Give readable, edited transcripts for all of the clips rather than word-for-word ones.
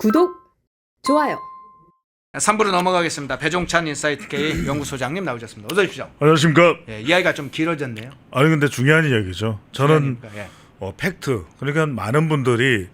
구독, 좋아요. 3부로 넘어가겠습니다. 배종찬 인사이트 K 연구소장님 나오셨습니다. 어서 오십시오. 안녕하십니까. 예, 이야기가 좀 길어졌네요. 아니 근데 중요한 이야기죠. 저는 예. 팩트. 그러니까 많은 분들이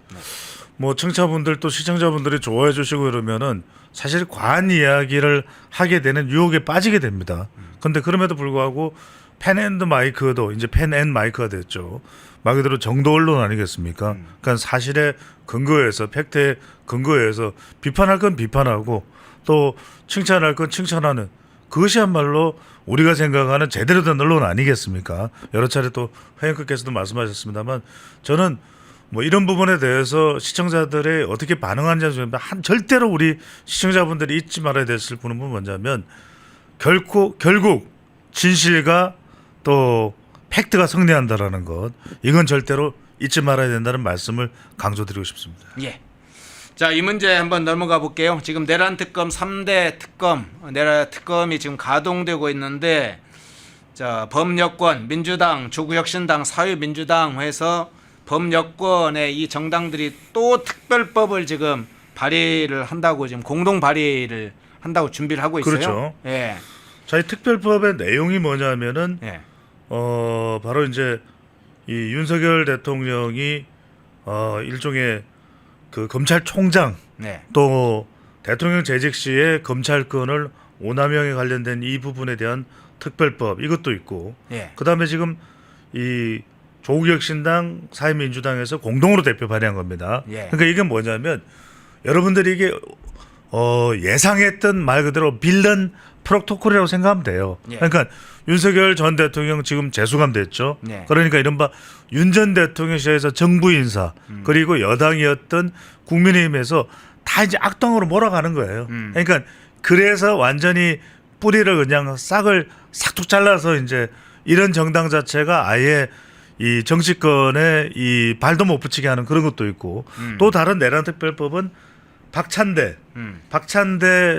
뭐 청취자분들 또 시청자분들이 좋아해 주시고 이러면은 사실 과한 이야기를 하게 되는 유혹에 빠지게 됩니다. 근데 그럼에도 불구하고 펜앤드 마이크도 이제 펜앤 마이크가 됐죠. 말 그대로 정도 언론 아니겠습니까? 그러니까 사실에 근거해서 팩트에 근거해서 비판할 건 비판하고 또 칭찬할 건 칭찬하는 그것이야말로 우리가 생각하는 제대로 된 언론 아니겠습니까? 여러 차례 또 회원님께서도 말씀하셨습니다만 저는 뭐 이런 부분에 대해서 시청자들이 어떻게 반응하는지 절대로 우리 시청자분들이 잊지 말아야 됐을 부분은 뭐냐면 결국 진실과 또 팩트가 승리한다라는 것, 이건 절대로 잊지 말아야 된다는 말씀을 강조드리고 싶습니다. 예. 자, 이 문제 한번 넘어가 볼게요. 지금 내란 특검 3대 특검, 내란 특검이 지금 가동되고 있는데, 자, 범여권, 민주당, 조국혁신당, 사회민주당 해서 범여권의 이 정당들이 또 특별법을 지금 발의를 한다고 지금 공동 발의를 한다고 준비를 하고 있어요. 그렇죠. 예. 자, 이 특별법의 내용이 뭐냐면은 예. 바로 이제 이 윤석열 대통령이 일종의 그 검찰총장 네. 또 대통령 재직 시에 검찰권을 오남용에 관련된 이 부분에 대한 특별법 이것도 있고 예. 그다음에 지금 이 조국혁신당 사회민주당에서 공동으로 대표 발의한 겁니다. 예. 그러니까 이게 뭐냐면 여러분들이 이게 예상했던 말 그대로 빌런 프로토콜이라고 생각하면 돼요. 예. 그러니까 윤석열 전 대통령 지금 재수감 됐죠. 예. 그러니까 이른바 윤 전 대통령 시절에서 정부 인사 그리고 여당이었던 국민의힘에서 다 이제 악당으로 몰아가는 거예요. 그러니까 그래서 완전히 뿌리를 그냥 싹을 싹둑 잘라서 이제 이런 정당 자체가 아예 이 정치권에 이 발도 못 붙이게 하는 그런 것도 있고 또 다른 내란 특별법은 박찬대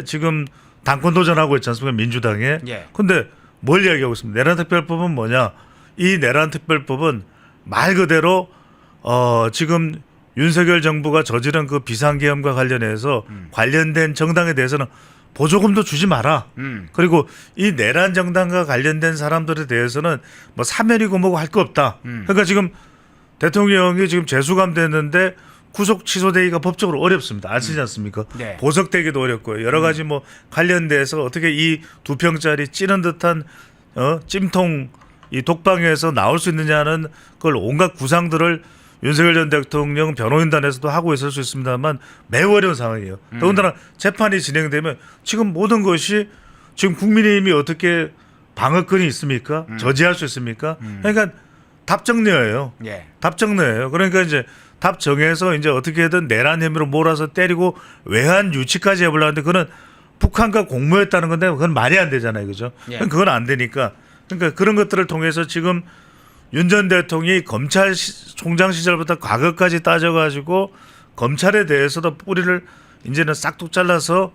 지금 당권 도전하고 있지 않습니까? 민주당에. 예. 근데 뭘 이야기하고 있습니다. 내란 특별법은 뭐냐? 이 내란 특별법은 말 그대로 지금 윤석열 정부가 저지른 그 비상계엄과 관련해서 관련된 정당에 대해서는 보조금도 주지 마라. 그리고 이 내란 정당과 관련된 사람들에 대해서는 뭐 사면이고 뭐고 할 거 없다. 그러니까 지금 대통령이 지금 재수감 됐는데 구속 취소되기가 법적으로 어렵습니다. 아시지 않습니까? 네. 보석되기도 어렵고요. 여러 가지 뭐 관련돼서 어떻게 이 2평짜리 찌는 듯한 찜통 이 독방에서 나올 수 있느냐는 그걸 온갖 구상들을 윤석열 전 대통령 변호인단에서도 하고 있을 수 있습니다만 매우 어려운 상황이에요. 더군다나 재판이 진행되면 지금 모든 것이 지금 국민의힘이 어떻게 방어권이 있습니까? 저지할 수 있습니까? 그러니까 답정너예요. 예. 답정너예요. 그러니까 이제 답 정해서 이제 어떻게든 내란 혐의로 몰아서 때리고 외환 유치까지 해보려는데 그거는 북한과 공모했다는 건데 그건 말이 안 되잖아요, 그죠? 예. 그건 안 되니까 그러니까 그런 것들을 통해서 지금 윤 전 대통령이 검찰총장 시절부터 과거까지 따져가지고 검찰에 대해서도 뿌리를 이제는 싹둑 잘라서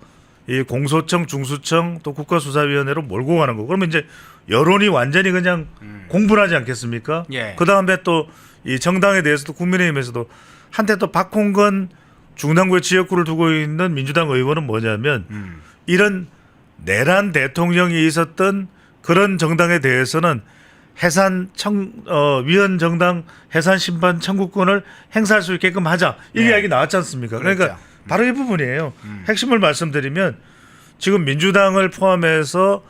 이 공소청, 중수청 또 국가수사위원회로 몰고 가는 거. 그러면 이제 여론이 완전히 그냥 공분하지 않겠습니까? 예. 그 다음에 또 이 정당에 대해서도 국민의힘에서도 한때 또 박홍근 중남구의 지역구를 두고 있는 민주당 의원은 뭐냐면 이런 내란 대통령이 있었던 그런 정당에 대해서는 위원 정당 해산 심판 청구권을 행사할 수 있게끔 하자. 이 네. 이야기 나왔지 않습니까? 그러니까 그렇죠. 바로 이 부분이에요. 핵심을 말씀드리면 지금 민주당을 포함해서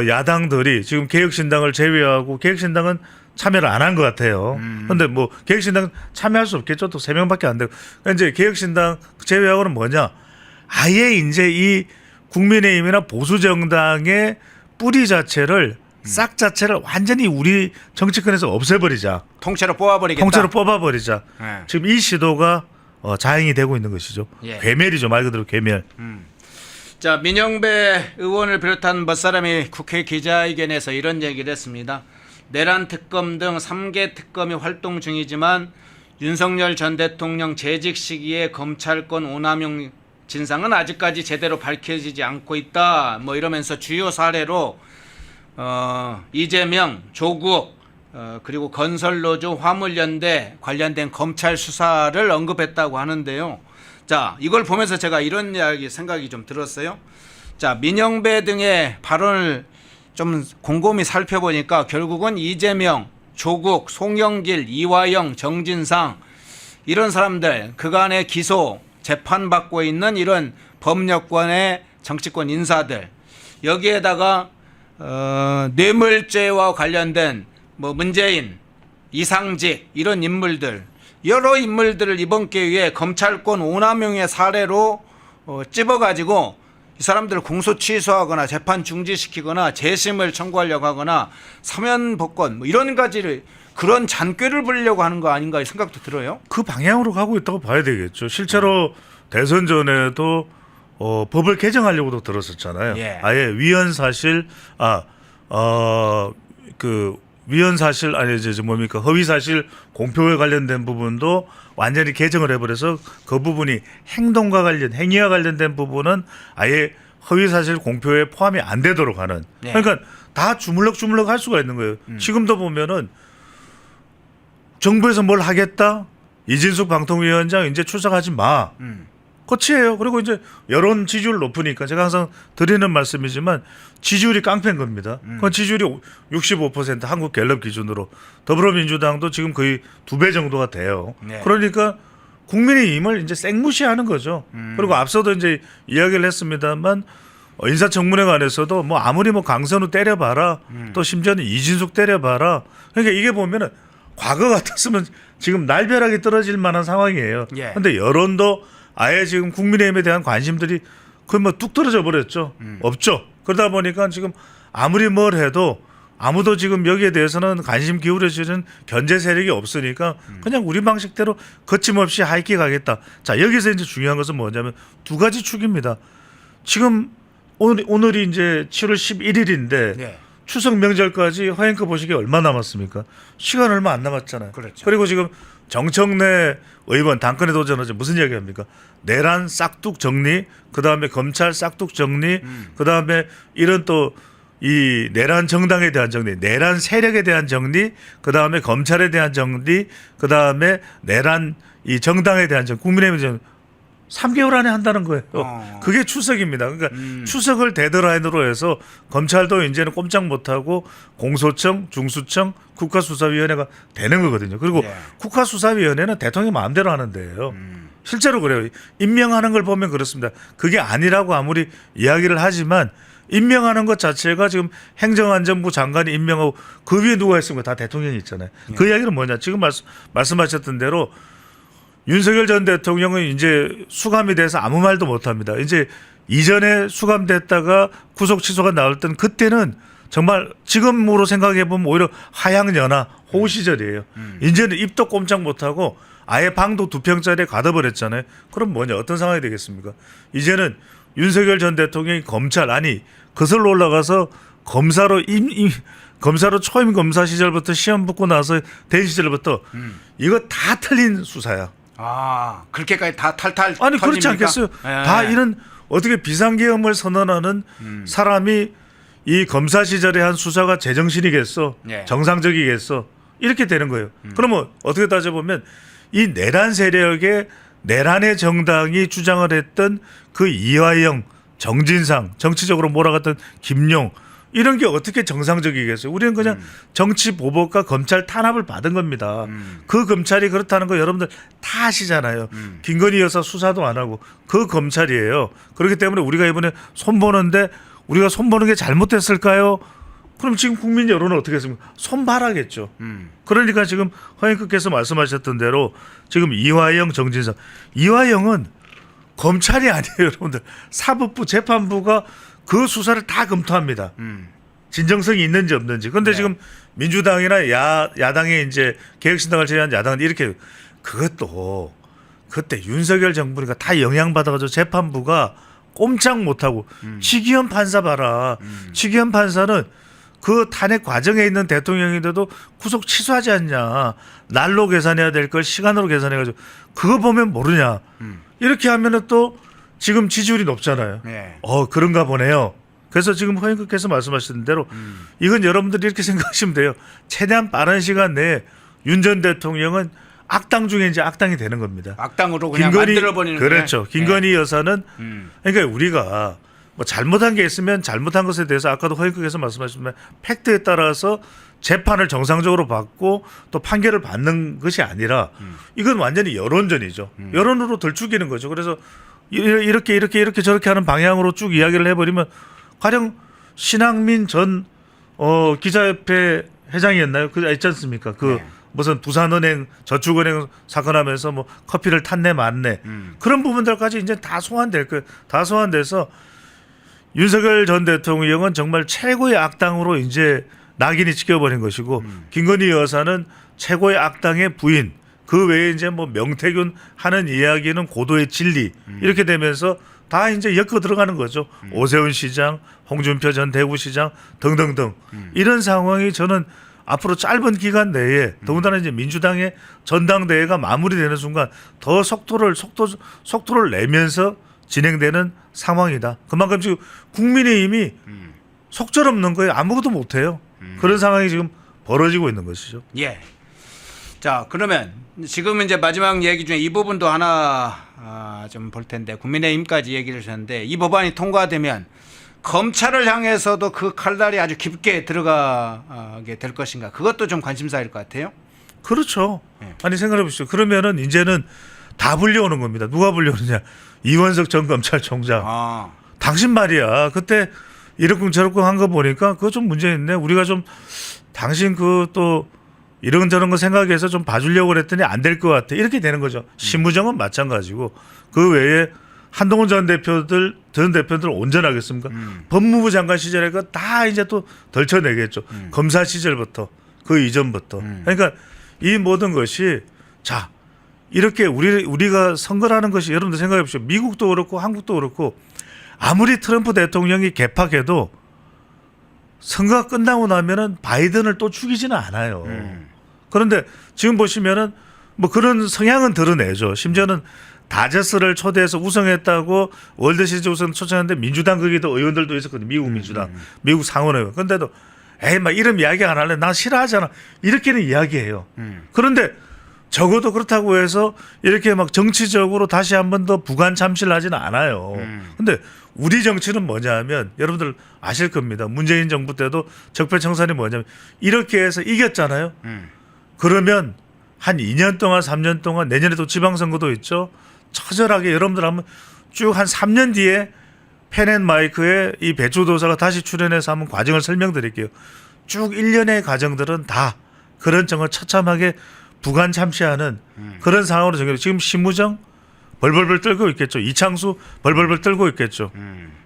야당들이 지금 개혁신당을 제외하고 개혁신당은 참여를 안 한 것 같아요. 그런데 뭐 개혁신당 참여할 수 없겠죠. 또 3명밖에 안 되고. 그러니까 이제 개혁신당 제외하고는 뭐냐? 아예 이제 이 국민의힘이나 보수정당의 뿌리 자체를 싹 자체를 완전히 우리 정치권에서 없애버리자. 통째로 뽑아버리겠다. 통째로 뽑아버리자. 예. 지금 이 시도가 자행이 되고 있는 것이죠. 예. 괴멸이죠. 말 그대로 괴멸. 자, 민영배 의원을 비롯한 몇 사람이 국회 기자회견에서 이런 얘기를 했습니다. 내란 특검 등 3개 특검이 활동 중이지만 윤석열 전 대통령 재직 시기에 검찰권 오남용 진상은 아직까지 제대로 밝혀지지 않고 있다. 뭐 이러면서 주요 사례로 이재명, 조국, 그리고 건설노조, 화물연대 관련된 검찰 수사를 언급했다고 하는데요. 자, 이걸 보면서 제가 이런 생각이 좀 들었어요. 자, 민영배 등의 발언을 좀 곰곰이 살펴보니까 결국은 이재명, 조국, 송영길, 이화영, 정진상 이런 사람들 그간의 기소, 재판받고 있는 이런 법력권의 정치권 인사들 여기에다가 뇌물죄와 관련된 뭐 문재인, 이상직 이런 인물들 여러 인물들을 이번 기회에 검찰권 오남용의 사례로 찝어가지고 이 사람들을 공소 취소하거나 재판 중지시키거나 재심을 청구하려고 하거나 사면 복권 뭐 이런 가지를 그런 잔꾀를 부리려고 하는 거 아닌가 생각도 들어요. 그 방향으로 가고 있다고 봐야 되겠죠. 실제로 대선 전에도 법을 개정하려고도 들었었잖아요. 예. 아예 위헌사실 위헌사실 아니 이제 뭡니까 허위사실 공표에 관련된 부분도 완전히 개정을 해버려서 그 부분이 행동과 관련 행위와 관련된 부분은 아예 허위사실 공표에 포함이 안 되도록 하는. 네. 그러니까 다 주물럭주물럭 할 수가 있는 거예요. 지금도 보면은 정부에서 뭘 하겠다 이진숙 방통위원장 이제 출석하지 마. 끝이에요. 그리고 이제 여론 지지율 높으니까 제가 항상 드리는 말씀이지만 지지율이 깡패인 겁니다. 그 지지율이 65% 한국 갤럽 기준으로 더불어민주당도 지금 거의 2배 정도가 돼요. 네. 그러니까 국민의힘을 이제 생무시하는 거죠. 그리고 앞서도 이제 이야기를 했습니다만 인사청문회 관해서도 뭐 아무리 뭐 강선우 때려봐라 또 심지어는 이진숙 때려봐라. 그러니까 이게 보면은 과거 같았으면 지금 날벼락이 떨어질 만한 상황이에요. 그런데 예. 여론도 아예 지금 국민의힘에 대한 관심들이 거의 뭐 뚝 떨어져 버렸죠. 없죠. 그러다 보니까 지금 아무리 뭘 해도 아무도 지금 여기에 대해서는 관심 기울여지는 견제 세력이 없으니까 그냥 우리 방식대로 거침없이 하이킥 하겠다. 자, 여기서 이제 중요한 것은 뭐냐면 두 가지 축입니다. 지금 오늘이 이제 7월 11일인데 네. 추석 명절까지 허행크 보시기 얼마 남았습니까? 시간 얼마 안 남았잖아요. 그렇죠. 그리고 지금 정청래 의원 당권에 도전하죠. 무슨 이야기합니까? 내란 싹둑 정리, 그 다음에 검찰 싹둑 정리, 그 다음에 이런 또 이 내란 정당에 대한 정리, 내란 세력에 대한 정리, 그 다음에 검찰에 대한 정리, 그 다음에 내란 이 정당에 대한 정리, 국민의힘에 대한 3개월 안에 한다는 거예요. 그게 추석입니다. 그러니까 추석을 데드라인으로 해서 검찰도 이제는 꼼짝 못하고 공소청, 중수청, 국가수사위원회가 되는 거거든요. 그리고 예. 국가수사위원회는 대통령이 마음대로 하는 데예요. 실제로 그래요. 임명하는 걸 보면 그렇습니다. 그게 아니라고 아무리 이야기를 하지만 임명하는 것 자체가 지금 행정안전부 장관이 임명하고 그 위에 누가 있습니까? 다 대통령이 있잖아요. 그 이야기는 뭐냐. 지금 말씀하셨던 대로 윤석열 전 대통령은 이제 수감이 돼서 아무 말도 못합니다. 이제 이전에 수감됐다가 구속 취소가 나올 땐 그때는 정말 지금으로 생각해 보면 오히려 하양연화 호우 시절이에요. 이제는 입도 꼼짝 못하고 아예 방도 2평짜리에 가둬버렸잖아요. 그럼 뭐냐 어떤 상황이 되겠습니까? 이제는 윤석열 전 대통령이 검찰 아니 거슬러 올라가서 검사로 검사로 초임 검사 시절부터 시험 붙고 나서 된 시절부터 이거 다 틀린 수사야. 아, 그렇게까지 다 탈탈 아니 그렇지 털립니까? 않겠어요? 예. 다 이런 어떻게 비상계엄을 선언하는 사람이 이 검사 시절에 한 수사가 제정신이겠어? 예. 정상적이겠어? 이렇게 되는 거예요. 그러면 어떻게 따져보면 이 내란 세력의 내란의 정당이 주장을 했던 그 이화영, 정진상, 정치적으로 몰아갔던 김용 이런 게 어떻게 정상적이겠어요? 우리는 그냥 정치 보복과 검찰 탄압을 받은 겁니다. 그 검찰이 그렇다는 거 여러분들 다 아시잖아요. 김건희 여사 수사도 안 하고 그 검찰이에요. 그렇기 때문에 우리가 이번에 손보는데 우리가 손보는 게 잘못됐을까요? 그럼 지금 국민 여론은 어떻게 했습니까? 손발하겠죠. 그러니까 지금 허영크께서 말씀하셨던 대로 지금 이화영, 정진상 이화영은 검찰이 아니에요, 여러분들. 사법부, 재판부가 그 수사를 다 검토합니다. 진정성이 있는지 없는지. 그런데 네. 지금 민주당이나 야당의 이제 개혁신당을 제외한 야당은 이렇게 그것도 그때 윤석열 정부니까 다 영향받아가지고 재판부가 꼼짝 못하고 지기현 판사 봐라. 지기현 판사는 그 탄핵 과정에 있는 대통령인데도 구속 취소하지 않냐. 날로 계산해야 될 걸 시간으로 계산해가지고 그거 보면 모르냐. 이렇게 하면은 또 지금 지지율이 높잖아요. 네. 그런가 보네요. 그래서 지금 허영국께서 말씀하신 대로 이건 여러분들이 이렇게 생각하시면 돼요. 최대한 빠른 시간 내에 윤 전 대통령은 악당 중에 이제 악당이 되는 겁니다. 악당으로 그냥 만들어버리는 거예요. 그렇죠. 김건희 여사는 그러니까 우리가 뭐 잘못한 게 있으면 잘못한 것에 대해서 아까도 허영국께서 말씀하셨지만 팩트에 따라서 재판을 정상적으로 받고 또 판결을 받는 것이 아니라 이건 완전히 여론전이죠. 여론으로 덜죽이는 거죠. 그래서 이렇게 저렇게 하는 방향으로 쭉 이야기를 해버리면 가령 신학민 전 기자협회 회장이었나요? 그 있지 않습니까? 그 무슨 부산은행 저축은행 사건 하면서 뭐 커피를 탔네 맞네 그런 부분들까지 이제 다 소환될 거예요. 다 소환돼서 윤석열 전 대통령은 정말 최고의 악당으로 이제 낙인이 찍혀버린 것이고 김건희 여사는 최고의 악당의 부인 그 외에 이제 뭐 명태균 하는 이야기는 고도의 진리 이렇게 되면서 다 이제 엮어 들어가는 거죠. 오세훈 시장, 홍준표 전 대구시장 등등등 이런 상황이 저는 앞으로 짧은 기간 내에 더군다나 이제 민주당의 전당대회가 마무리되는 순간 더 속도를 내면서 진행되는 상황이다. 그만큼 지금 국민의힘이 속절없는 거예요. 아무것도 못해요. 그런 상황이 지금 벌어지고 있는 것이죠. 예. 자, 그러면 지금 이제 마지막 얘기 중에 이 부분도 하나 좀 볼 텐데 국민의힘까지 얘기를 하셨는데 이 법안이 통과되면 검찰을 향해서도 그 칼날이 아주 깊게 들어가게 될 것인가? 그것도 좀 관심사일 것 같아요. 그렇죠. 예. 아니 생각해 보시죠. 그러면은 이제는 다 불려오는 겁니다. 누가 불려오느냐? 이원석 전 검찰총장. 당신 말이야. 그때 이러쿵 저러쿵 한 거 보니까 그거 좀 문제 있네. 우리가 좀 당신 그 또 이런저런 거 생각해서 좀 봐주려고 그랬더니 안 될 것 같아. 이렇게 되는 거죠. 심무정은 마찬가지고 그 외에 한동훈 전 대표들 온전하겠습니까? 법무부 장관 시절에 그 다 이제 또 덜쳐내겠죠. 검사 시절부터 그 이전부터. 그러니까 이 모든 것이 자 이렇게 우리가 선거라는 것이 여러분들 생각해 보십시오. 미국도 그렇고 한국도 그렇고 아무리 트럼프 대통령이 개팍해도 선거가 끝나고 나면은 바이든을 또 죽이지는 않아요. 그런데 지금 보시면은 뭐 그런 성향은 드러내죠. 심지어는 다저스를 초대해서 우승했다고 월드시리즈 우승 초청했는데 민주당 거기도 의원들도 있었거든요. 미국 민주당, 미국 상원의원. 그런데도 에이 막 이름 이야기 안 할래. 나 싫어하잖아. 이렇게는 이야기해요. 그런데 적어도 그렇다고 해서 이렇게 막 정치적으로 다시 한 번 더 부관 참시를 하지는 않아요. 근데 우리 정치는 뭐냐 하면 여러분들 아실 겁니다. 문재인 정부 때도 적폐청산이 뭐냐면 이렇게 해서 이겼잖아요. 그러면 한 2년 동안 3년 동안 내년에도 지방선거도 있죠. 처절하게 여러분들 한번 쭉 한 3년 뒤에 펜앤마이크에 이 배추도사가 다시 출연해서 한번 과정을 설명드릴게요. 쭉 1년의 과정들은 다 그런 정을 처참하게 부관 참시하는 그런 상황으로 정해져. 지금 심무정 벌벌벌 떨고 있겠죠. 이창수 벌벌벌 떨고 있겠죠.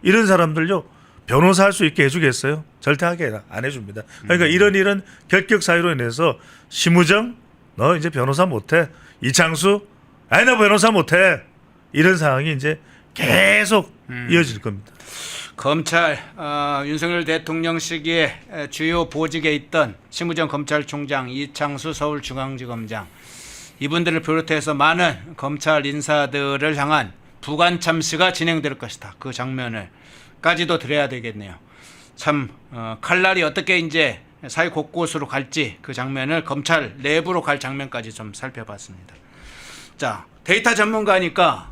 이런 사람들요 변호사 할 수 있게 해주겠어요? 절대 하게 안 해줍니다. 그러니까 이런 결격 사유로 인해서 심무정 너 이제 변호사 못해. 이창수 아니 너 변호사 못해. 이런 상황이 이제 계속 이어질 겁니다. 검찰 윤석열 대통령 시기에 주요 보직에 있던 심우정 검찰총장, 이창수 서울중앙지검장 이분들을 비롯해서 많은 검찰 인사들을 향한 부관 참시가 진행될 것이다. 그 장면을까지도 드려야 되겠네요. 참 칼날이 어떻게 이제 사회 곳곳으로 갈지 그 장면을 검찰 내부로 갈 장면까지 좀 살펴봤습니다. 자, 데이터 전문가니까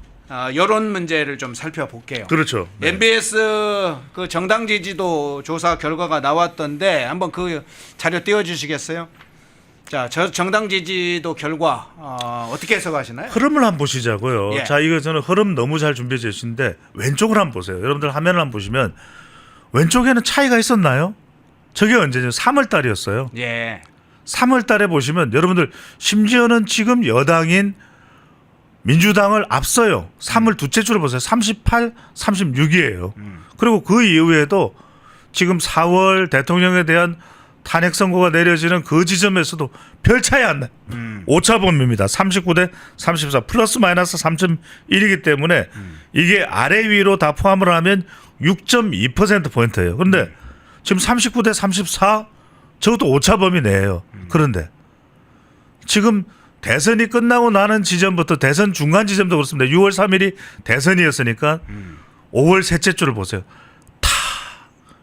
여론 문제를 좀 살펴볼게요. 그렇죠. 네. MBS 그 정당 지지도 조사 결과가 나왔던데 한번 그 자료 띄워주시겠어요? 자, 저 정당 지지도 결과 어떻게 해석하시나요? 흐름을 한번 보시자고요. 예. 자, 이거 저는 흐름 너무 잘 준비해 주신데 왼쪽을 한번 보세요. 여러분들 화면을 한번 보시면 왼쪽에는 차이가 있었나요? 저게 언제죠? 3월 달이었어요. 예. 3월 달에 보시면 여러분들 심지어는 지금 여당인 민주당을 앞서요. 3월 두째 줄을 보세요. 38, 36이에요. 그리고 그 이후에도 지금 4월 대통령에 대한 탄핵 선고가 내려지는 그 지점에서도 별 차이 안 나요. 오차범위입니다. 39대 34 플러스 마이너스 3.1이기 때문에 이게 아래 위로 다 포함을 하면 6.2%포인트예요. 그런데 지금 39대 34 저것도 오차범위 내예요. 그런데 지금 대선이 끝나고 나는 지점부터 대선 중간 지점도 그렇습니다. 6월 3일이 대선이었으니까 5월 셋째 줄을 보세요. 다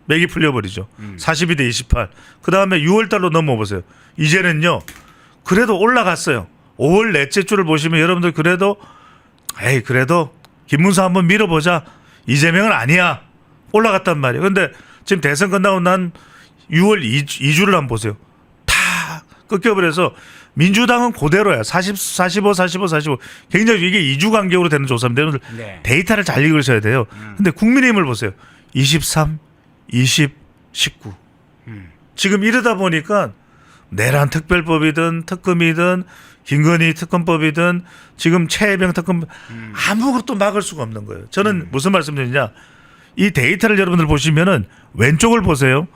맥이 풀려버리죠. 42대 28. 그 다음에 6월달로 넘어보세요. 이제는요. 그래도 올라갔어요. 5월 넷째 주를 보시면 여러분들 그래도 김문수 한번 밀어보자. 이재명은 아니야. 올라갔단 말이에요. 근데 지금 대선 끝나고 난 6월 2주를 한번 보세요. 다 꺾여버려서 민주당은 그대로야. 45. 굉장히 이게 2주 간격으로 되는 조사인데 여러분들 네. 데이터를 잘 읽으셔야 돼요. 근데 국민의힘을 보세요. 23, 20, 19. 지금 이러다 보니까 내란 특별법이든 특검이든 김건희 특검법이든 지금 최혜병 특검 아무것도 막을 수가 없는 거예요. 저는 무슨 말씀드리냐. 이 데이터를 여러분들 보시면은 왼쪽을 보세요.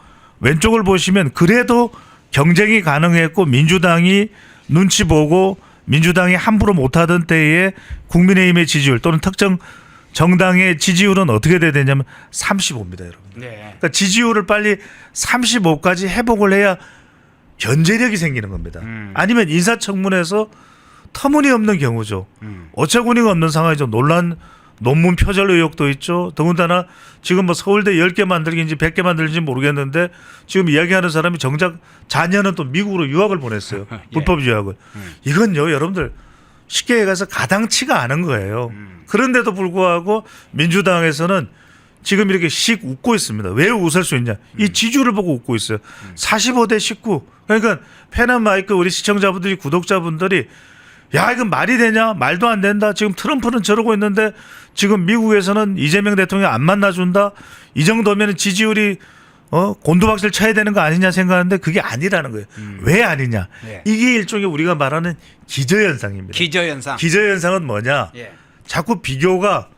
왼쪽을 보시면 그래도 경쟁이 가능했고 민주당이 눈치 보고 민주당이 함부로 못하던 때에 국민의힘의 지지율 또는 특정 정당의 지지율은 어떻게 돼야 되냐면 35입니다, 여러분. 네. 그러니까 지지율을 빨리 35까지 회복을 해야 견제력이 생기는 겁니다. 아니면 인사청문회에서 터무니없는 경우죠. 어처구니가 없는 상황이죠. 논문 표절 의혹도 있죠. 더군다나 지금 뭐 서울대 10개 만들기인지 100개 만들기인지 모르겠는데 지금 이야기하는 사람이 정작 자녀는 또 미국으로 유학을 보냈어요. 예. 불법 유학을. 이건요, 여러분들 쉽게 가서 가당치가 않은 거예요. 그런데도 불구하고 민주당에서는 지금 이렇게 씩 웃고 있습니다. 왜 웃을 수 있냐? 이 지지율을 보고 웃고 있어요. 45대 19. 그러니까 펜앤마이크 우리 시청자분들이 구독자분들이 야 이건 말이 되냐? 말도 안 된다. 지금 트럼프는 저러고 있는데 지금 미국에서는 이재명 대통령 안 만나준다. 이 정도면 지지율이 곤두박질 쳐야 되는 거 아니냐 생각하는데 그게 아니라는 거예요. 왜 아니냐? 네. 이게 일종의 우리가 말하는 기저현상입니다. 기저현상. 기저현상은 뭐냐? 예. 자꾸 비교가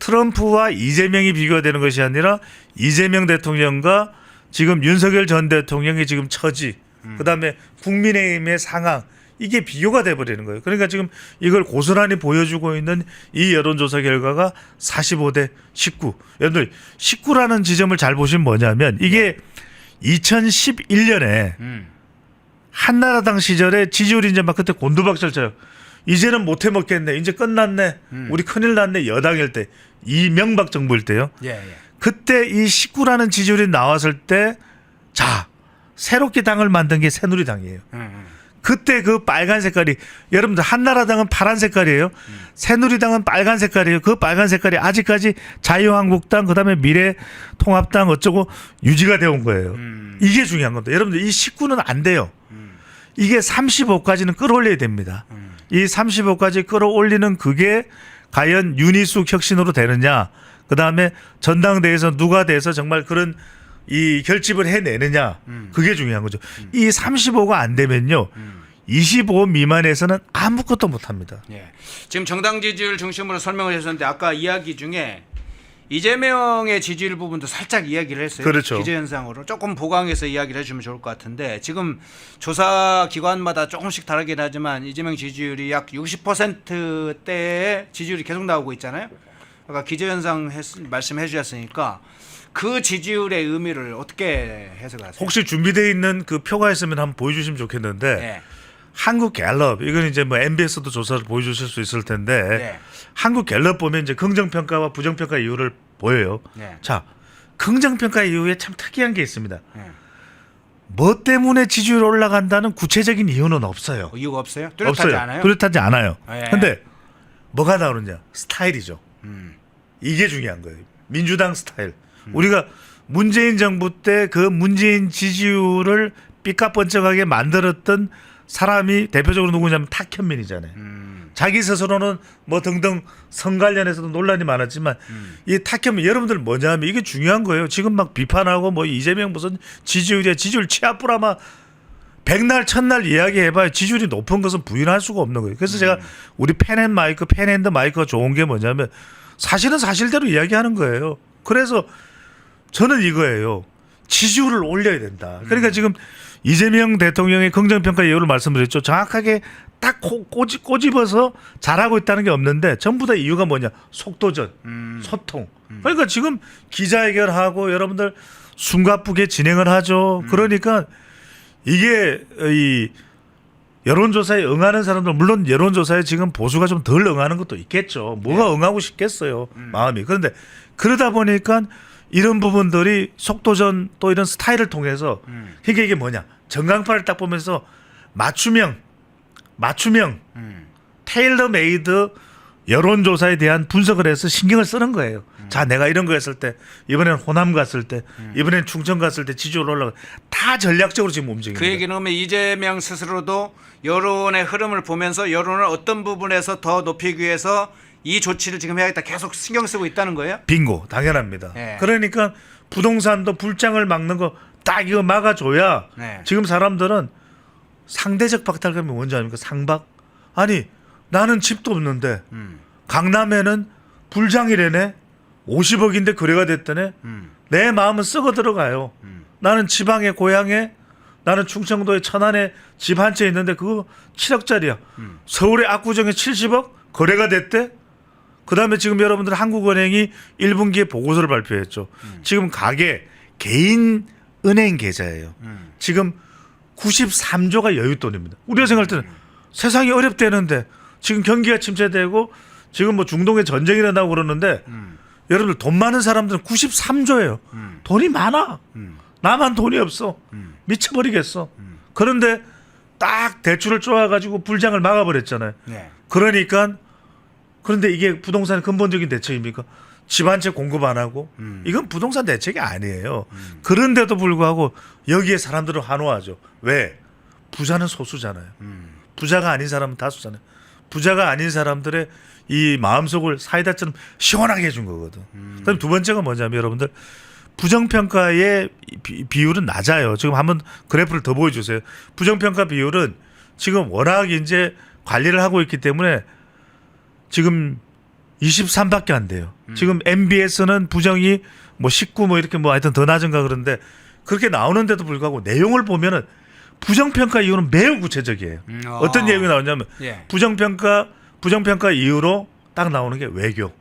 트럼프와 이재명이 비교가 되는 것이 아니라 이재명 대통령과 지금 윤석열 전 대통령의 지금 처지, 그다음에 국민의힘의 상황 이게 비교가 돼버리는 거예요. 그러니까 지금 이걸 고스란히 보여주고 있는 이 여론조사 결과가 45대 19. 여러분들 19라는 지점을 잘 보시면 뭐냐면 이게 2011년에 한나라당 시절에 지지율이 이제 막 그때 곤두박질 쳐요. 이제는 못해 먹겠네. 이제 끝났네. 우리 큰일 났네. 여당일 때. 이명박 정부일 때요. 예. 그때 이 19라는 지지율이 나왔을 때 자, 새롭게 당을 만든 게 새누리당이에요. 그때 그 빨간 색깔이 여러분들 한나라당은 파란 색깔이에요. 새누리당은 빨간 색깔이에요. 그 빨간 색깔이 아직까지 자유한국당 그다음에 미래통합당 어쩌고 유지가 되어 온 거예요. 이게 중요한 겁니다. 여러분들 이 19는 안 돼요. 이게 35까지는 끌어올려야 됩니다. 이 35까지 끌어올리는 그게 과연 윤희숙 혁신으로 되느냐. 그다음에 전당대회에서 누가 돼서 정말 그런 이 결집을 해내느냐. 그게 중요한 거죠. 이 35가 안 되면요. 25 미만에서는 아무것도 못합니다. 예. 지금 정당 지지율 중심으로 설명을 했었는데 아까 이야기 중에 이재명의 지지율 부분도 살짝 이야기를 했어요. 그렇죠. 기저현상으로 조금 보강해서 이야기를 해주면 좋을 것 같은데 지금 조사 기관마다 조금씩 다르긴 하지만 이재명 지지율이 약 60%대의 지지율이 계속 나오고 있잖아요. 아까 기저현상 말씀해 주셨으니까 그 지지율의 의미를 어떻게 해석하세요? 혹시 준비되어 있는 그 표가 있으면 한번 보여주시면 좋겠는데 네. 한국 갤럽 이건 이제 뭐 MBS도 조사를 보여주실 수 있을 텐데 네. 한국 갤럽 보면 이제 긍정평가와 부정평가 이유를 보여요. 네. 자, 긍정평가 이후에 참 특이한 게 있습니다. 네. 뭐 때문에 지지율이 올라간다는 구체적인 이유는 없어요. 이유가 없어요? 뚜렷하지 없어요. 않아요? 뚜렷하지 않아요. 네. 근데 뭐가 나오느냐? 스타일이죠. 이게 중요한 거예요. 민주당 스타일. 우리가 문재인 정부 때 그 문재인 지지율을 삐까뻔쩍하게 만들었던 사람이 대표적으로 누구냐면 탁현민이잖아요. 자기 스스로는 뭐 등등 성 관련해서도 논란이 많았지만 이 탁현민 여러분들 뭐냐면 이게 중요한 거예요. 지금 막 비판하고 뭐 이재명 무슨 지지율이야 지지율 치아뿌라마 백날 첫날 이야기해봐야 지지율이 높은 것은 부인할 수가 없는 거예요. 그래서 제가 우리 펜앤드 마이크가 좋은 게 뭐냐면 사실은 사실대로 이야기하는 거예요. 그래서 저는 이거예요. 지지율을 올려야 된다. 그러니까 지금 이재명 대통령의 긍정평가 이유를 말씀드렸죠. 정확하게 딱 꼬집어서 잘하고 있다는 게 없는데 전부 다 이유가 뭐냐. 속도전, 소통. 그러니까 지금 기자회견하고 여러분들 숨가쁘게 진행을 하죠. 그러니까 이게 이 여론조사에 응하는 사람들 물론 여론조사에 지금 보수가 좀 덜 응하는 것도 있겠죠. 뭐가 응하고 싶겠어요. 마음이. 그런데 그러다 보니까 이런 부분들이 속도전 또 이런 스타일을 통해서 그러니까 이게 뭐냐 전광판을 딱 보면서 맞춤형 테일러 메이드 여론조사에 대한 분석을 해서 신경을 쓰는 거예요. 자, 내가 이런 거 했을 때 이번엔 호남 갔을 때 이번엔 충청 갔을 때 지지율 올라가 다 전략적으로 지금 움직입니다. 그 얘기는 하면 이재명 스스로도 여론의 흐름을 보면서 여론을 어떤 부분에서 더 높이기 위해서 이 조치를 지금 해야겠다 계속 신경 쓰고 있다는 거예요? 빙고 당연합니다. 네. 그러니까 부동산도 불장을 막는 거 딱 이거 막아줘야 네. 지금 사람들은 상대적 박탈감이 뭔지 아닙니까? 상박? 아니 나는 집도 없는데 강남에는 불장이래네 50억인데 거래가 됐더네 내 마음은 썩어 들어가요. 나는 지방에 고향에 나는 충청도에 천안에 집 한 채 있는데 그거 7억짜리야. 서울의 압구정에 70억 거래가 됐대. 그다음에 지금 여러분들 한국은행이 1분기에 보고서를 발표했죠. 지금 가계 개인 은행 계좌예요. 지금 93조가 여윳돈입니다. 우리가 생각할 때는 세상이 어렵대는데 지금 경기가 침체되고 지금 뭐 중동에 전쟁이 일어나고 그러는데 여러분들 돈 많은 사람들은 93조예요. 돈이 많아. 나만 돈이 없어. 미쳐버리겠어. 그런데 딱 대출을 쪼아가지고 불장을 막아버렸잖아요. 네. 그러니까 그런데 이게 부동산의 근본적인 대책입니까? 집 한 채 공급 안 하고 이건 부동산 대책이 아니에요. 그런데도 불구하고 여기에 사람들은 환호하죠. 왜? 부자는 소수잖아요. 부자가 아닌 사람은 다수잖아요. 부자가 아닌 사람들의 이 마음속을 사이다처럼 시원하게 해준 거거든. 그다음 두 번째가 뭐냐면 여러분들 부정평가의 비율은 낮아요. 지금 한번 그래프를 더 보여주세요. 부정평가 비율은 지금 워낙 이제 관리를 하고 있기 때문에 지금 23밖에 안 돼요. 지금 MBS는 부정이 뭐 19 뭐 이렇게 뭐 하여튼 더 낮은가 그런데 그렇게 나오는데도 불구하고 내용을 보면은 부정평가 이유는 매우 구체적이에요. 어떤 내용이 나오냐면 예. 부정평가 이유로 딱 나오는 게 외교.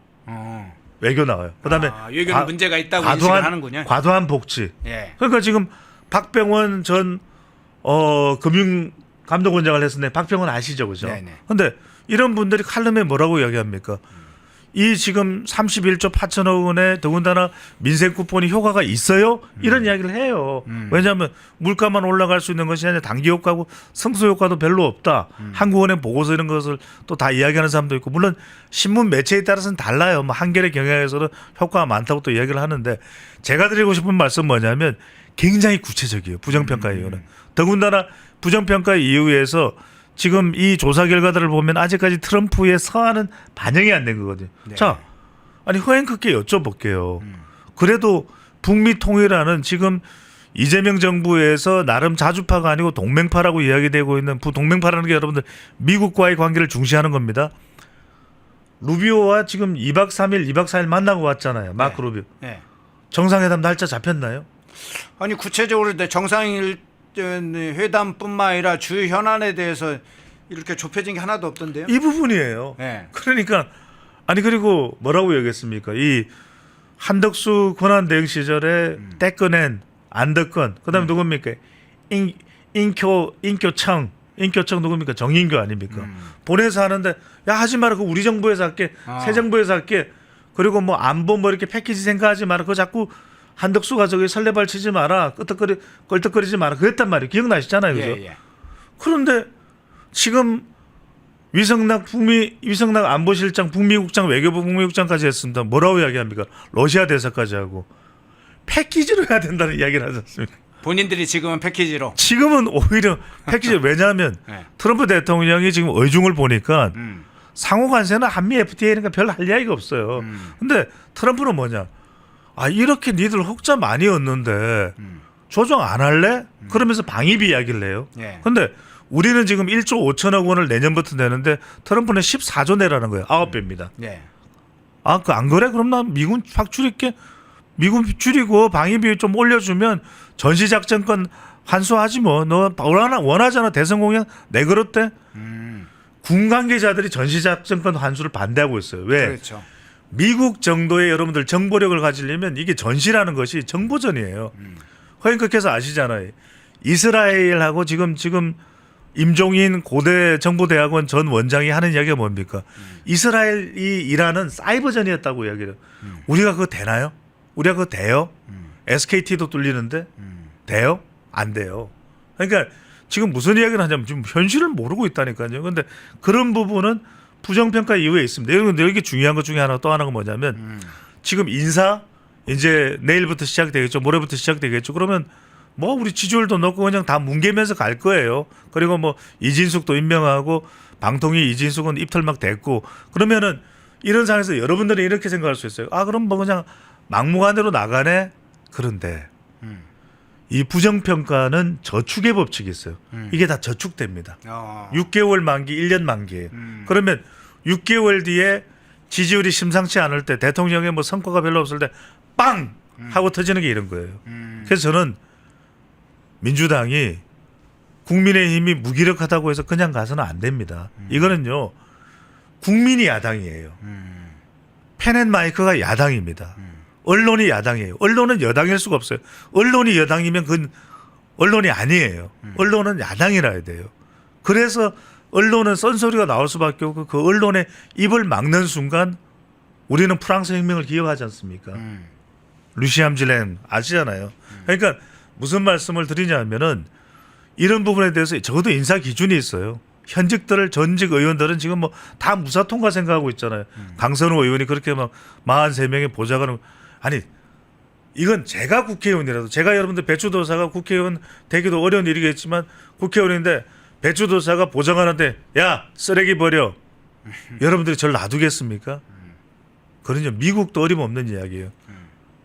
외교 나와요. 그다음에 외교는 문제가 있다고 인식을 하는군요. 과도한 복지. 예. 그러니까 지금 박병원 전 금융감독원장을 했었는데 박병원 아시죠, 그죠? 네네. 근데 이런 분들이 칼럼에 뭐라고 이야기합니까? 이 지금 31조 8천억 원의 더군다나 민생 쿠폰이 효과가 있어요? 이런 이야기를 해요. 왜냐하면 물가만 올라갈 수 있는 것이 아니라 단기 효과고 승수 효과도 별로 없다. 한국은행 보고서 이런 것을 또 다 이야기하는 사람도 있고 물론 신문 매체에 따라서는 달라요. 뭐 한겨레 경향에서는 효과가 많다고 또 이야기를 하는데 제가 드리고 싶은 말씀 뭐냐면 굉장히 구체적이에요. 부정평가 이유는. 더군다나 부정평가 이유에서 지금 이 조사 결과들을 보면 아직까지 트럼프의 서한은 반영이 안 된 거거든요. 네. 자, 아니 허행크게 여쭤볼게요. 그래도 북미 통일하는 지금 이재명 정부에서 나름 자주파가 아니고 동맹파라고 이야기되고 있는 동맹파라는 게 여러분들 미국과의 관계를 중시하는 겁니다. 루비오와 지금 2박 3일, 2박 4일 만나고 왔잖아요. 마크 네. 루비오. 네. 정상회담 날짜 잡혔나요? 아니 구체적으로 정상일 회담뿐만 아니라 주요 현안에 대해서 이렇게 좁혀진 게 하나도 없던데요. 이 부분이에요. 네. 그러니까 아니 그리고 뭐라고 얘기했습니까? 이 한덕수 권한대행 시절에 떼꺼낸 안덕건 그다음에 누굽니까? 인교청 누굽니까? 정인교 아닙니까? 보내서 하는데 야 하지 마라 그거 우리 정부에서 할게 새 정부에서 할게 그리고 뭐 안보 뭐 이렇게 패키지 생각하지 마라 그거 자꾸 한덕수가 저기 설레발 치지 마라 껄떡거리지 마라 그랬단 말이에요. 기억나시잖아요, 그죠? 예. 그런데 지금 위성락 안보실장, 북미국장, 외교부 북미국장까지 했습니다. 뭐라고 이야기합니까? 러시아 대사까지 하고 패키지로 해야 된다는 이야기를 하지 않습니까? 본인들이 지금은 패키지로. 지금은 오히려 패키지 왜냐하면 네. 트럼프 대통령이 지금 의중을 보니까 상호 관세나 한미 FTA니까 별 할 이야기가 없어요. 근데 트럼프는 뭐냐? 아 이렇게 니들 흑자 많이 얻는데 조정 안 할래? 그러면서 방위비 이야기를 해요. 예. 근데 우리는 지금 1조 5천억 원을 내년부터 내는데 트럼프는 14조 내라는 거예요. 9배입니다. 예. 아, 그 안 그래? 그럼 난 미군 확 줄일게. 미군 줄이고 방위비 좀 올려주면 전시작전권 환수하지 뭐. 너 원하잖아. 대선 공약 내 그렇대. 군 관계자들이 전시작전권 환수를 반대하고 있어요. 왜? 그렇죠. 미국 정도의 여러분들 정보력을 가지려면 이게 전시라는 것이 정보전이에요. 허인크께서 아시잖아요. 이스라엘하고 지금 임종인 고대 정보대학원 전 원장이 하는 이야기가 뭡니까? 이스라엘이 일하는 사이버전이었다고 이야기를. 우리가 그거 되나요? 우리가 그거 돼요? SKT도 뚫리는데 돼요? 안 돼요. 그러니까 지금 무슨 이야기를 하냐면 지금 현실을 모르고 있다니까요. 근데 그런 부분은 부정평가 이후에 있습니다. 여기 중요한 것 중에 하나 또 하나가 뭐냐면 지금 인사 이제 내일부터 시작되겠죠. 모레부터 시작되겠죠. 그러면 뭐 우리 지지율도 넣고 그냥 다 뭉개면서 갈 거예요. 그리고 뭐 이진숙도 임명하고 방통위 이진숙은 입털 막 됐고 그러면은 이런 상황에서 여러분들이 이렇게 생각할 수 있어요. 아 그럼 뭐 그냥 막무가내로 나가네. 그런데 이 부정평가는 저축의 법칙이 있어요. 이게 다 저축됩니다. 6개월 만기, 1년 만기예요. 그러면 6개월 뒤에 지지율이 심상치 않을 때 대통령의 뭐 성과가 별로 없을 때 빵! 하고 터지는 게 이런 거예요. 그래서 저는 민주당이 국민의힘이 무기력하다고 해서 그냥 가서는 안 됩니다. 이거는요. 국민이 야당이에요. 펜앤마이크가 야당입니다. 언론이 야당이에요. 언론은 여당일 수가 없어요. 언론이 여당이면 그건 언론이 아니에요. 언론은 야당이라 해야 돼요. 그래서 언론은 썬소리가 나올 수밖에 없고 그 언론의 입을 막는 순간 우리는 프랑스 혁명을 기억하지 않습니까? 루시암 질렌 아시잖아요. 그러니까 무슨 말씀을 드리냐면은 이런 부분에 대해서 적어도 인사 기준이 있어요. 현직들 전직 의원들은 지금 뭐 다 무사 통과 생각하고 있잖아요. 강선우 의원이 그렇게 막 43명의 보좌관을 아니 이건 제가 국회의원이라도 제가 여러분들 배추도사가 국회의원 되기도 어려운 일이겠지만 국회의원인데 배추도사가 보좌관한테 야 쓰레기 버려 여러분들이 저를 놔두겠습니까? 그러냐 미국도 어림없는 이야기예요.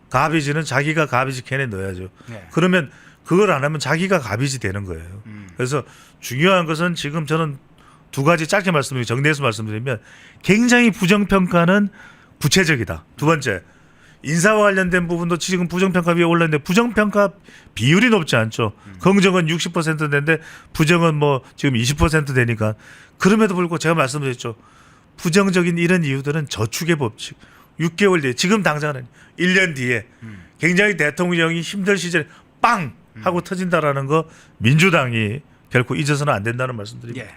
가비지는 자기가 가비지 캔에 넣어야죠. 네. 그러면 그걸 안 하면 자기가 가비지 되는 거예요. 그래서 중요한 것은 지금 저는 두 가지 짧게 정리해서 말씀드리면 굉장히 부정평가는 구체적이다. 두 번째 인사와 관련된 부분도 지금 부정평가 위에 올랐는데 부정평가 비율이 높지 않죠. 긍정은 60%인데 부정은 뭐 지금 20% 되니까 그럼에도 불구하고 제가 말씀드렸죠. 부정적인 이런 이유들은 저축의 법칙. 6개월 뒤에 지금 당장은 1년 뒤에 굉장히 대통령이 힘들 시절에 빵 하고 터진다라는 거 민주당이 결코 잊어서는 안 된다는 말씀드립니다. 예.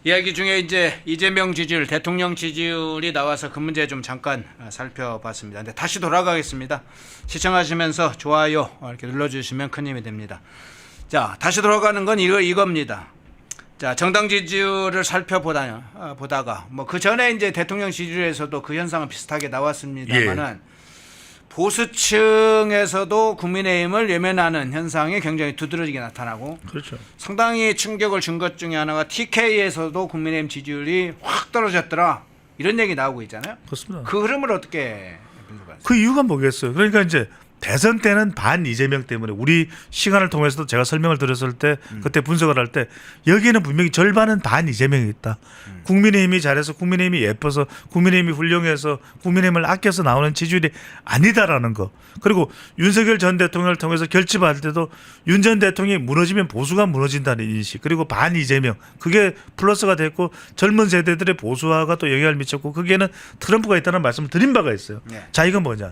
이야기 중에 이제 이재명 지지율, 대통령 지지율이 나와서 그 문제 좀 잠깐 살펴봤습니다. 근데 다시 돌아가겠습니다. 시청하시면서 좋아요 이렇게 눌러주시면 큰 힘이 됩니다. 자, 다시 돌아가는 건 이겁니다. 자, 정당 지지율을 보다가 뭐 그 전에 이제 대통령 지지율에서도 그 현상은 비슷하게 나왔습니다만은 보수층에서도 국민의힘을 외면하는 현상이 굉장히 두드러지게 나타나고 그렇죠. 상당히 충격을 준 것 중에 하나가 TK에서도 국민의힘 지지율이 확 떨어졌더라 이런 얘기 나오고 있잖아요. 그렇습니다. 그 흐름을 어떻게 분석하세요? 그 이유가 뭐겠어요? 그러니까 이제 대선 때는 반 이재명 때문에 우리 시간을 통해서도 제가 설명을 드렸을 때 그때 분석을 할 때 여기에는 분명히 절반은 반 이재명이 있다. 국민의힘이 잘해서 국민의힘이 예뻐서 국민의힘이 훌륭해서 국민의힘을 아껴서 나오는 지지율이 아니다라는 거. 그리고 윤석열 전 대통령을 통해서 결집할 때도 윤 전 대통령이 무너지면 보수가 무너진다는 인식. 그리고 반 이재명. 그게 플러스가 됐고 젊은 세대들의 보수화가 또 영향을 미쳤고 거기에는 트럼프가 있다는 말씀을 드린 바가 있어요. 네. 자 이건 뭐냐.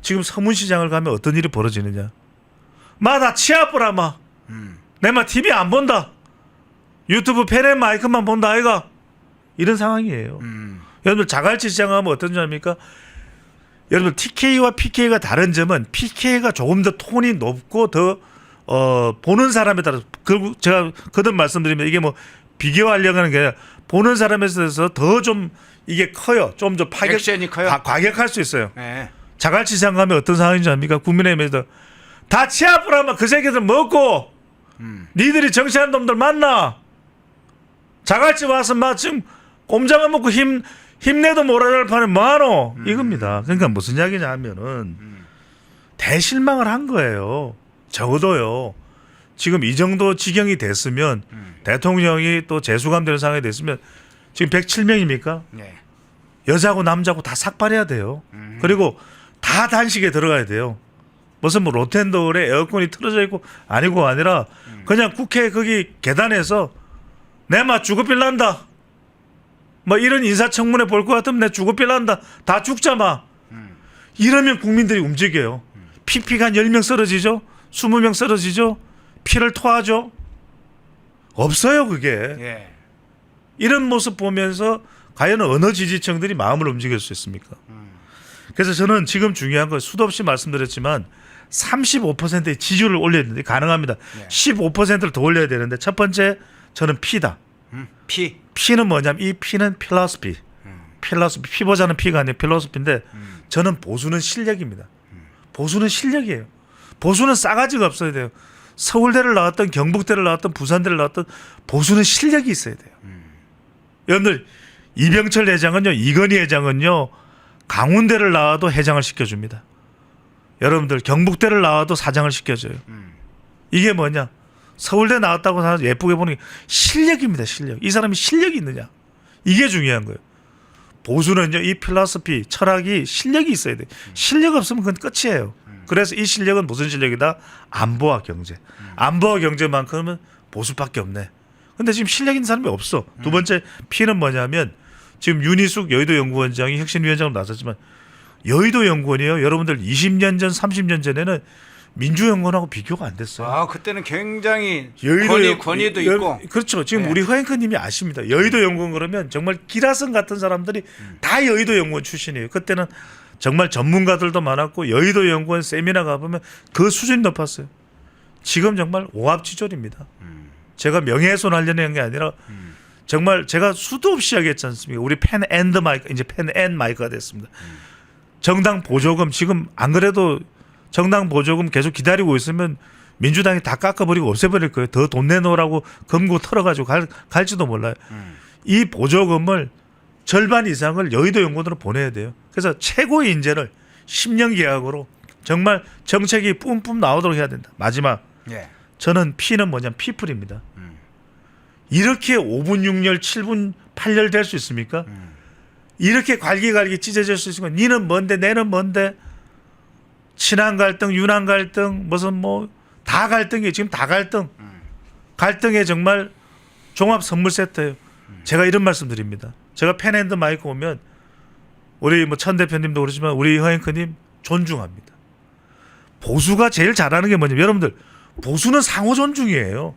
지금 서문시장을 가면 어떤 일이 벌어지느냐. 마다 치아뿌라마. 내마 TV 안 본다. 유튜브 펜앤 마이크만 본다 아이가. 이런 상황이에요. 여러분들 자갈치 시장 가면 어떤 줄 압니까? 여러분 TK와 PK가 다른 점은 PK가 조금 더 톤이 높고 더 보는 사람에 따라서 결국 제가 거듭 말씀드리면 이게 뭐 비교하려고 하는 게 아니라 보는 사람에 있어서 더 좀 이게 커요. 좀 더 액션이 커요. 과격할 수 있어요. 네. 자갈치장 가면 어떤 상황인지 압니까? 국민의힘에서 다 치아프라면 그 새끼들 먹고 니들이 정치하는 놈들 만나 자갈치 와서 막 지금 꼼장을 먹고 힘내도 모라를 파는 뭐하노 이겁니다. 그러니까 무슨 이야기냐 하면은 대실망을 한 거예요. 적어도요. 지금 이 정도 지경이 됐으면 대통령이 또 재수감되는 상황이 됐으면 지금 107명입니까? 네. 여자고 남자고 다 삭발해야 돼요. 그리고 다 단식에 들어가야 돼요. 무슨 뭐 로텐더홀에 에어컨이 틀어져 있고 아니고 아니라 그냥 국회 거기 계단에서 내마 죽어빌란다. 뭐 이런 인사청문회 볼 것 같으면 내 죽어빌란다. 다 죽자 마. 이러면 국민들이 움직여요. 피피가 한 10명 쓰러지죠. 20명 쓰러지죠. 피를 토하죠. 없어요 그게. 예. 이런 모습 보면서 과연 어느 지지층들이 마음을 움직일 수 있습니까? 그래서 저는 지금 중요한 건 수도 없이 말씀드렸지만 35%의 지지율을 올려야 되는데 가능합니다. 네. 15%를 더 올려야 되는데 첫 번째 저는 P다. 피. P는 뭐냐면 이 P는 필로소피. 필로소피. 피보자는 P가 아니라 필로소피인데 저는 보수는 실력입니다. 보수는 실력이에요. 보수는 싸가지가 없어야 돼요. 서울대를 나왔던 경북대를 나왔던 부산대를 나왔던 보수는 실력이 있어야 돼요. 여러분들 이병철 회장은요, 이건희 회장은요, 강원대를 나와도 회장을 시켜줍니다. 여러분들 경북대를 나와도 사장을 시켜줘요. 이게 뭐냐? 서울대 나왔다고 해서 예쁘게 보는 게 실력입니다. 실력. 이 사람이 실력이 있느냐? 이게 중요한 거예요. 보수는요, 이 필로소피 철학이 실력이 있어야 돼. 실력 없으면 그건 끝이에요. 그래서 이 실력은 무슨 실력이다? 안보와 경제. 안보와 경제만큼은 보수밖에 없네. 근데 지금 실력 있는 사람이 없어. 두 번째 P는 뭐냐면 지금 윤희숙 여의도 연구원장이 혁신위원장으로 나섰지만 여의도 연구원이요. 여러분들 20년 전, 30년 전에는 민주연구원하고 비교가 안 됐어요. 아, 그때는 굉장히 여의도 권위도 있고. 그렇죠. 지금 네. 우리 허앵커님이 아십니다. 여의도 연구원 그러면 정말 기라성 같은 사람들이 다 여의도 연구원 출신이에요. 그때는 정말 전문가들도 많았고 여의도 연구원 세미나 가보면 그 수준이 높았어요. 지금 정말 오합지졸입니다. 제가 명예훼손하려는 게 아니라 정말 제가 수도 없이 하겠지 않습니까? 우리 펜 앤드 마이크 이제 펜 앤 마이크가 됐습니다. 정당 보조금 지금 안 그래도 정당 보조금 계속 기다리고 있으면 민주당이 다 깎아버리고 없애버릴 거예요. 더 돈 내놓으라고 금고 털어가지고 갈지도 몰라요. 이 보조금을 절반 이상을 여의도 연구원으로 보내야 돼요. 그래서 최고의 인재를 10년 계약으로 정말 정책이 뿜뿜 나오도록 해야 된다. 마지막 예. 저는 P는 뭐냐면 피플입니다. 이렇게 5분 6열 7분 8열 될 수 있습니까? 이렇게 갈기갈기 찢어질 수 있으면 니는 뭔데 내는 뭔데 친한 갈등 유난 갈등 무슨 뭐 다 갈등이에요. 지금 다 갈등. 갈등에 정말 종합 선물 세트예요. 제가 이런 말씀 드립니다. 제가 펜앤드 마이크 오면 우리 뭐 천 대표님도 그러지만 우리 허앵커님 존중합니다. 보수가 제일 잘하는 게 뭐냐면 여러분들 보수는 상호 존중이에요.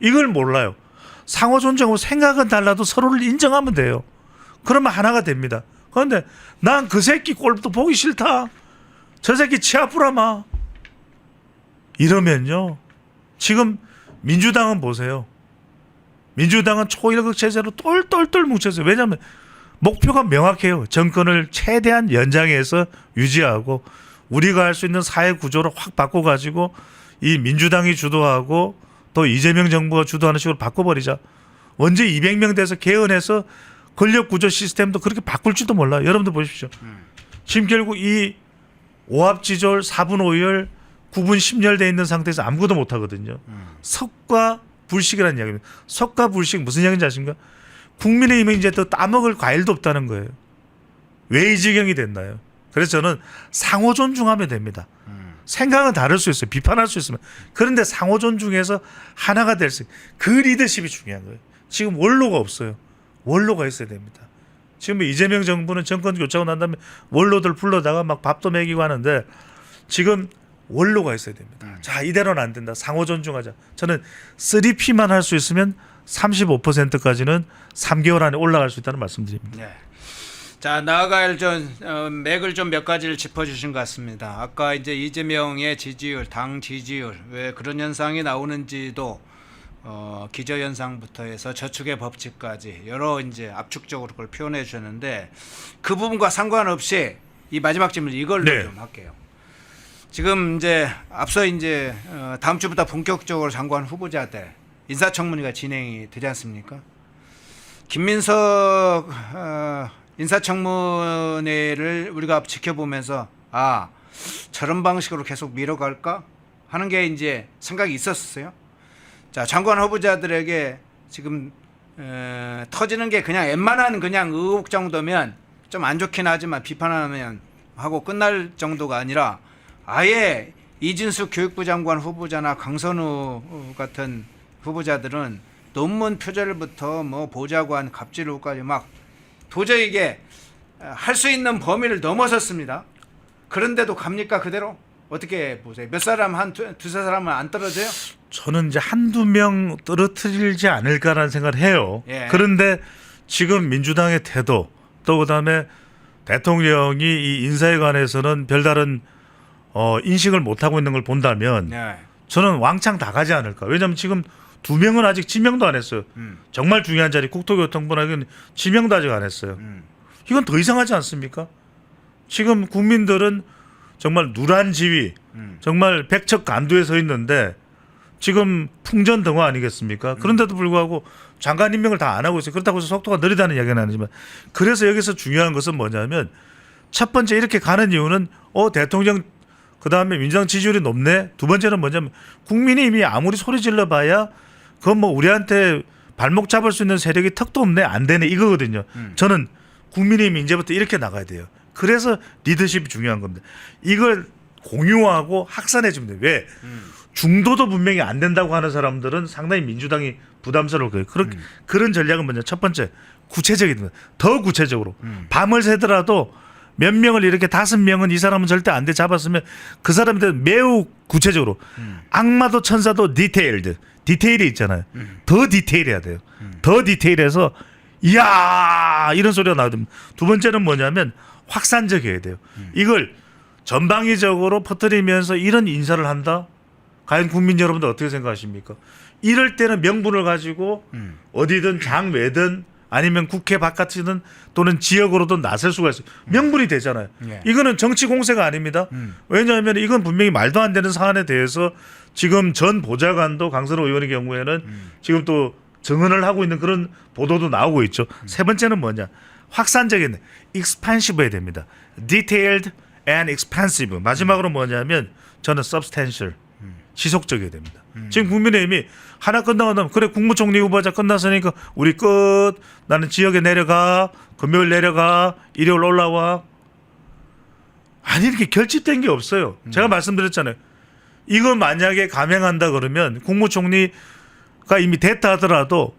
이걸 몰라요. 상호 존중하고 생각은 달라도 서로를 인정하면 돼요. 그러면 하나가 됩니다. 그런데 난 그 새끼 꼴도 보기 싫다. 저 새끼 치 아프라마. 이러면요. 지금 민주당은 보세요. 민주당은 초일극 체제로 똘똘똘 뭉쳤어요. 왜냐하면 목표가 명확해요. 정권을 최대한 연장해서 유지하고 우리가 할 수 있는 사회 구조를 확 바꿔가지고 이 민주당이 주도하고 또 이재명 정부가 주도하는 식으로 바꿔버리자. 언제 200명 돼서 개헌해서 권력 구조 시스템도 그렇게 바꿀지도 몰라요. 여러분들 보십시오. 지금 결국 이 오합지졸 4분 5열 9분 10열 돼 있는 상태에서 아무것도 못 하거든요. 석과 불식이라는 이야기입니다. 석과 불식 무슨 이야기인지 아십니까? 국민의힘은 이제 더 따먹을 과일도 없다는 거예요. 왜 이 지경이 됐나요? 그래서 저는 상호 존중하면 됩니다. 생각은 다를 수 있어요. 비판할 수 있으면. 그런데 상호 존중해서 하나가 될 수 있어요. 그 리더십이 중요한 거예요. 지금 원로가 없어요. 원로가 있어야 됩니다. 지금 이재명 정부는 정권 교체하고 난 다음에 원로들 불러다가 막 밥도 먹이고 하는데 지금 원로가 있어야 됩니다. 자, 이대로는 안 된다. 상호 존중하자. 저는 3P만 할 수 있으면 35%까지는 3개월 안에 올라갈 수 있다는 말씀드립니다. 네. 자, 나아갈 맥을 좀 몇 가지를 짚어주신 것 같습니다. 아까 이제 이재명의 지지율, 당 지지율 왜 그런 현상이 나오는지도 기저현상부터 해서 저축의 법칙까지 여러 이제 압축적으로 그걸 표현해 주셨는데 그 부분과 상관없이 이 마지막 질문 이걸로 네. 좀 할게요. 지금 이제 앞서 이제 다음 주부터 본격적으로 장관 후보자들 인사청문회가 진행이 되지 않습니까? 김민석 인사청문회를 우리가 지켜보면서 아, 저런 방식으로 계속 밀어갈까 하는 게 이제 생각이 있었어요. 자, 장관 후보자들에게 지금 터지는 게 그냥 웬만한 그냥 의혹 정도면 좀 안 좋긴 하지만 비판하면 하고 끝날 정도가 아니라 아예 이진숙 교육부 장관 후보자나 강선우 같은 후보자들은 논문 표절부터 뭐 보좌관 갑질로까지 막 도저히 이게 할 수 있는 범위를 넘어섰습니다. 그런데도 갑니까 그대로? 어떻게 보세요? 몇 사람 한 두세 사람은 안 떨어져요? 저는 이제 한두 명 떨어뜨리지 않을까라는 생각을 해요. 예. 그런데 지금 민주당의 태도 또 그다음에 대통령이 이 인사에 관해서는 별다른 인식을 못 하고 있는 걸 본다면 네. 저는 왕창 다 가지 않을까. 왜냐하면 지금 2명은 아직 지명도 안 했어요. 정말 중요한 자리 국토교통부는 지명도 아직 안 했어요. 이건 더 이상하지 않습니까? 지금 국민들은 정말 누란 지위, 정말 백척간두에 서 있는데 지금 풍전등화 아니겠습니까? 그런데도 불구하고 장관 임명을 다 안 하고 있어요. 그렇다고 해서 속도가 느리다는 이야기는 아니지만, 그래서 여기서 중요한 것은 뭐냐면 첫 번째 이렇게 가는 이유는 대통령 그다음에 민주당 지지율이 높네. 두 번째는 뭐냐면 국민이 이미 아무리 소리 질러봐야 그건 뭐 우리한테 발목 잡을 수 있는 세력이 턱도 없네, 안 되네, 이거거든요. 저는 국민의힘이 이제부터 이렇게 나가야 돼요. 그래서 리더십이 중요한 겁니다. 이걸 공유하고 확산해 주면 돼요. 왜? 중도도 분명히 안 된다고 하는 사람들은 상당히 민주당이 부담스러울 거예요. 그런 전략은 뭐냐? 첫 번째, 구체적입니다. 더 구체적으로. 밤을 새더라도 몇 명을 이렇게 5명은 이 사람은 절대 안 돼 잡았으면 그 사람들 매우 구체적으로. 악마도 천사도 디테일이 있잖아요. 더 디테일해야 돼요. 더 디테일해서 이야 이런 소리가 나야 됩니다. 두 번째는 뭐냐면 확산적이어야 돼요. 이걸 전방위적으로 퍼뜨리면서 이런 인사를 한다? 과연 국민 여러분들 어떻게 생각하십니까? 이럴 때는 명분을 가지고 어디든 장외든 아니면 국회 바깥이든 또는 지역으로도 나설 수가 있어요. 명분이 되잖아요. 예. 이거는 정치 공세가 아닙니다. 왜냐하면 이건 분명히 말도 안 되는 사안에 대해서 지금 전 보좌관도 강선호 의원의 경우에는 지금 또 증언을 하고 있는 그런 보도도 나오고 있죠. 세 번째는 뭐냐? 확산적인 expansive 해야 됩니다. detailed and expansive. 마지막으로 뭐냐면 저는 substantial. 지속적이어야 됩니다. 지금 국민의힘이 하나 끝나고 나면 그래 국무총리 후보자 끝났으니까 우리 끝. 나는 지역에 내려가. 금요일 내려가. 일요일 올라와. 아니 이렇게 결집된 게 없어요. 제가 말씀드렸잖아요. 이거 만약에 감행한다 그러면 국무총리가 이미 됐다 하더라도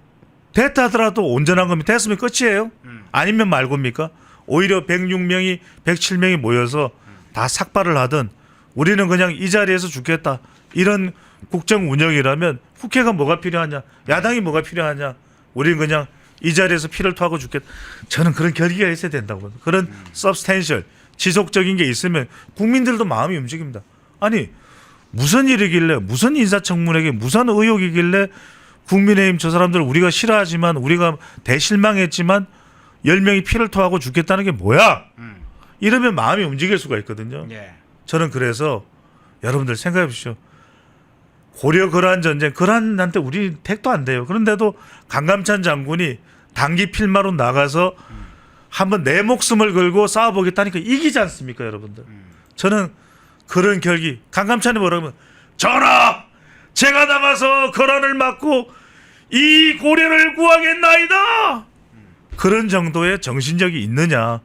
온전한 겁니다. 됐으면 끝이에요. 아니면 말고입니까? 오히려 106명이 107명이 모여서 다 삭발을 하든 우리는 그냥 이 자리에서 죽겠다. 이런 국정 운영이라면 국회가 뭐가 필요하냐? 야당이 뭐가 필요하냐? 우리는 그냥 이 자리에서 피를 토하고 죽겠다. 저는 그런 결기가 있어야 된다고 봅니다. 그런 substantial, 지속적인 게 있으면 국민들도 마음이 움직입니다. 아니 무슨 일이길래 무슨 인사청문회에 무슨 의혹이길래 국민의힘 저 사람들 우리가 싫어하지만 우리가 대실망했지만 10명이 피를 토하고 죽겠다는 게 뭐야? 이러면 마음이 움직일 수가 있거든요. 예. 저는 그래서 여러분들 생각해 보십시오. 고려 거란 전쟁, 거란한테 우리 택도 안 돼요. 그런데도 강감찬 장군이 단기 필마로 나가서 한번 내 목숨을 걸고 싸워보겠다니까 이기지 않습니까, 여러분들? 저는 그런 결기. 강감찬이 뭐라고 하면 전하, 제가 나가서 거란을 막고 이 고려를 구하겠나이다. 그런 정도의 정신력이 있느냐?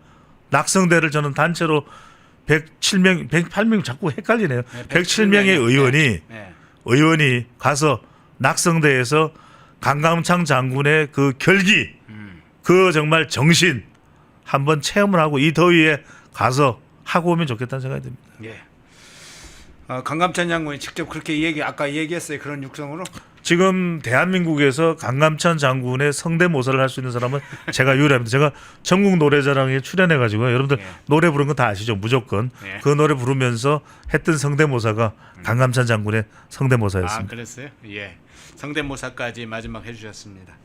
낙성대를 저는 단체로 107명, 108명 자꾸 헷갈리네요. 네, 107명의 의원이 가서 낙성대에서 강감찬 장군의 그 결기, 그 정말 정신 한번 체험을 하고 이 더위에 가서 하고 오면 좋겠다는 생각이 듭니다. 예. 강감찬 장군이 직접 그렇게 아까 얘기했어요. 그런 육성으로? 지금 대한민국에서 강감찬 장군의 성대모사를 할 수 있는 사람은 제가 유일합니다. 제가 전국 노래자랑에 출연해가지고 여러분들 노래 부른 거 다 아시죠? 무조건. 그 노래 부르면서 했던 성대모사가 강감찬 장군의 성대모사였습니다. 아, 그랬어요? 예. 성대모사까지 마지막 해주셨습니다.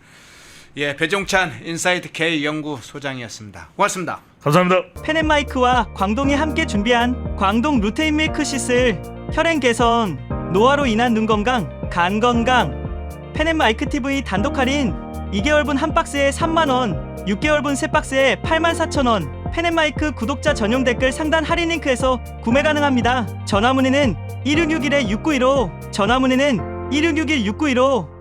예, 배종찬 인사이트 K 연구소장이었습니다. 고맙습니다. 감사합니다. 펜앤마이크와 광동이 함께 준비한 광동 루테인 밀크 시슬 혈행 개선, 노화로 인한 눈 건강, 간 건강. 펜앤마이크 TV 단독 할인 2개월분 한 박스에 3만원, 6개월분 세 박스에 84,000원. 펜앤마이크 구독자 전용 댓글 상단 할인 링크에서 구매 가능합니다. 전화 문의는 1661-6915, 전화 문의는 1661-6915.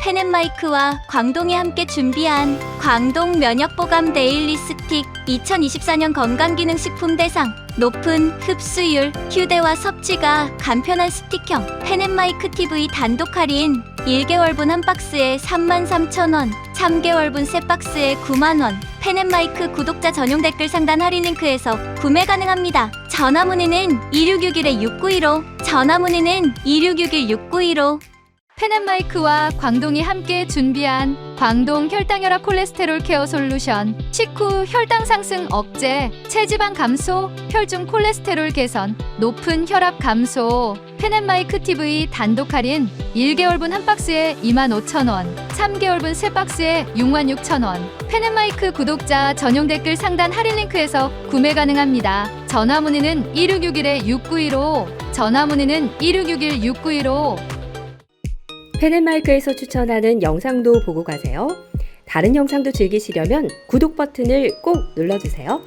펜앤마이크와 광동이 함께 준비한 광동 면역보감 데일리 스틱 2024년 건강기능식품 대상 높은 흡수율, 휴대와 섭취가 간편한 스틱형 펜앤마이크 TV 단독 할인 1개월분 한 박스에 33,000원, 3개월분 세 박스에 9만원. 펜앤마이크 구독자 전용 댓글 상단 할인 링크에서 구매 가능합니다. 전화 문의는 2661-6915, 전화 문의는 2661-6915. 펜앤마이크와 광동이 함께 준비한 광동 혈당혈압 콜레스테롤 케어 솔루션, 식후 혈당 상승 억제, 체지방 감소, 혈중 콜레스테롤 개선, 높은 혈압 감소. 펜앤마이크 TV 단독 할인 1개월분 한 박스에 25,000원, 3개월분 세 박스에 66,000원. 펜앤마이크 구독자 전용 댓글 상단 할인 링크에서 구매 가능합니다. 전화 문의는 1661-6915, 전화 문의는 1661-6915. 펜앤마이크에서 추천하는 영상도 보고 가세요. 다른 영상도 즐기시려면 구독 버튼을 꼭 눌러주세요.